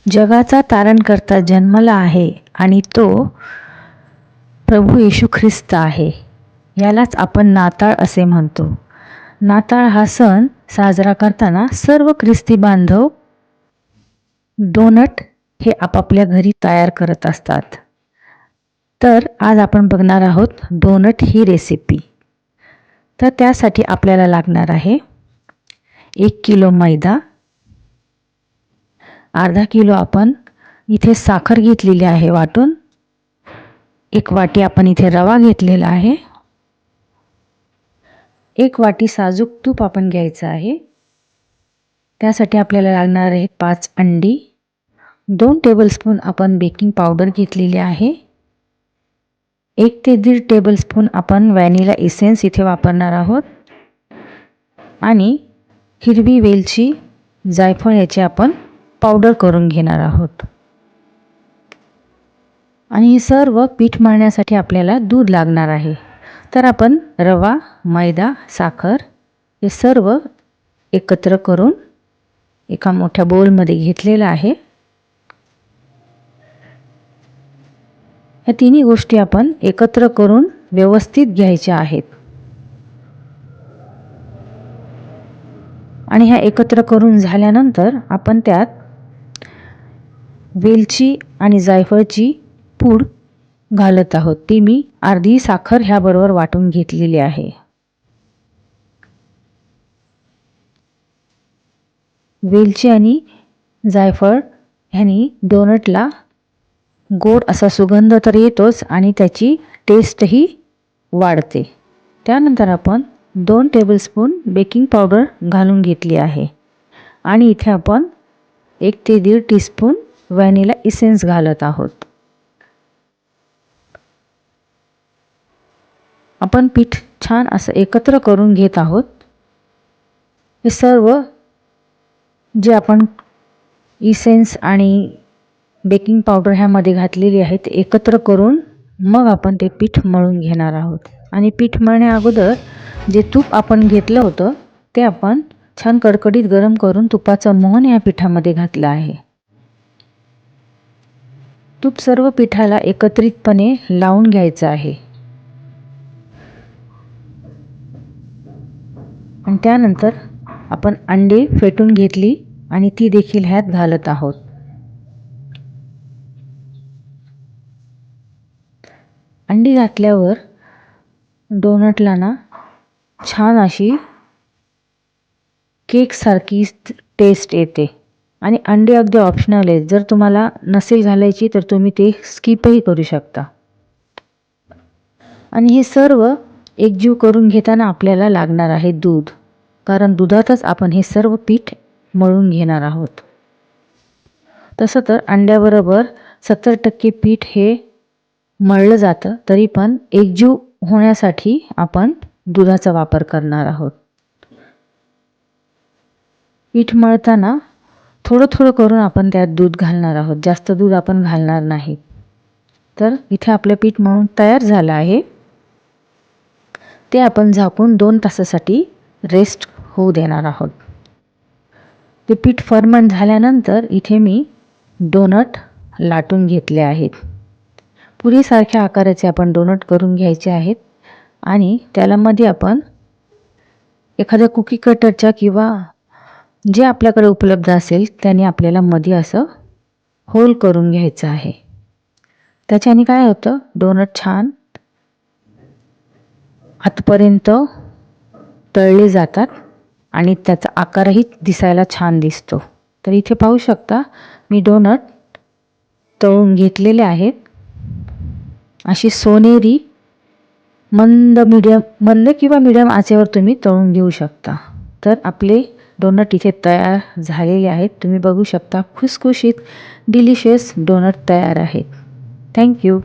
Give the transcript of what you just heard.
जगाचा तारणकर्ता जन्मला आहे आणि तो प्रभू येशू ख्रिस्त आहे. यालाच आपण नाताळ असे म्हणतो. नाताळ हा सण साजरा करताना सर्व ख्रिस्ती बांधव डोनट हे आपापल्या घरी तयार करत असतात. तर आज आपण बघणार आहोत डोनट ही रेसिपी. तर त्यासाठी आपल्याला लागणार आहे 1 किलो मैदा, अर्धा किलो आपण इथे साखर घेतलेली आहे वाटून, 1 वाटी आपण इथे रवा घेतलेला आहे, 1 वाटी साजूक तूप आपण घ्यायचं आहे. त्यासाठी आपल्याला लागणार आहेत 5 अंडी, 2 टेबलस्पून आपण बेकिंग पावडर घेतलेली आहे, 1 ते 1.5 टेबलस्पून आपण व्हॅनिला इसेन्स इथे वापरणार आहोत आणि हिरवी वेलची, जायफळ याची आपण पावडर करून घेणार आहोत. आणि हे सर्व पीठ मळण्यासाठी आपल्याला दूध लागणार आहे. तर आपण रवा, मैदा, साखर हे सर्व एकत्र करून एका मोठ्या बोलमध्ये घेतलेलं आहे. या तिन्ही गोष्टी आपण एकत्र करून व्यवस्थित घ्यायच्या आहेत. आणि ह्या एकत्र करून झाल्यानंतर आपण त्यात वेलची आणि जायफळची पूड घालत आहोत. ती मी अर्धी साखर ह्याबरोबर वाटून घेतलेली आहे. वेलची आणि जायफळ ह्यानी डोनटला गोड असा सुगंध तर येतोच आणि त्याची टेस्टही वाढते. त्यानंतर आपण 2 टेबलस्पून बेकिंग पावडर घालून घेतली आहे आणि इथे आपण 1 ते 1.5 टीस्पून व्हॅनिला इसेन्स घालत आहोत. आपण पीठ छान असं एकत्र करून घेत आहोत. हे सर्व जे आपण इसेन्स आणि बेकिंग पावडर ह्यामध्ये घातलेली आहे ते एकत्र करून मग आपण ते पीठ मळून घेणार आहोत. आणि पीठ मळण्या अगोदर जे तूप आपण घेतलं होतं ते आपण छान कडकडीत गरम करून तुपाचं मोहन या पिठामध्ये घातलं आहे. तूप सर्व पिठाला एकत्रितपणे लावून घ्यायचं आहे. आणि त्यानंतर आपण अंडे फेटून घेतली आणि ती देखील ह्यात घालत आहोत. अंडी घातल्यावर डोनटला ना छान अशी केकसारखी टेस्ट येते. आणि अंडी अगदी ऑप्शनल आहे. जर तुम्हाला नसेल घालायची तर तुम्ही ते स्किपही करू शकता. आणि हे सर्व एकजीव करून घेताना आपल्याला लागणार आहे दूध, कारण दुधातच आपण हे सर्व पीठ मळून घेणार आहोत. तसं तर अंड्याबरोबर 70% पीठ हे मळलं जातं, तरी पण एकजीव होण्यासाठी आपण दुधाचा वापर करणार आहोत. पीठ मळताना थोडं थोडं करून आपण त्यात दूध घालणार आहोत, जास्त दूध आपण घालणार नाही. तर इथे आपलं पीठ मळून तयार झालं आहे. ते आपण झाकून 2 तासासाठी रेस्ट होऊ देणार आहोत. ते पीठ फर्मंट झाल्यानंतर इथे मी डोनट लाटून घेतले आहेत. पुरीसारख्या आकाराचे आपण डोनट करून घ्यायचे आहेत आणि त्याला मध्ये आपण एखाद्या कुकी कटरच्या किंवा जे आपल्याकडे उपलब्ध असेल त्याने आपल्याला मध्ये असं होल करून घ्यायचं आहे. त्याच्याने काय होतं, डोनट छान आतपर्यंत तळले जातात आणि त्याचा आकारही दिसायला छान दिसतो. तर इथे पाहू शकता मी डोनट तळून घेतलेले आहेत. अशी सोनेरी मंद किंवा मीडियम आचेवर तुम्ही तळून घेऊ शकता. तर आपले डोनट इथे तयार झालेले आहेत. तुम्ही बघू शकता खुसखुशीत डिलिशियस डोनट तयार आहेत. थँक्यू.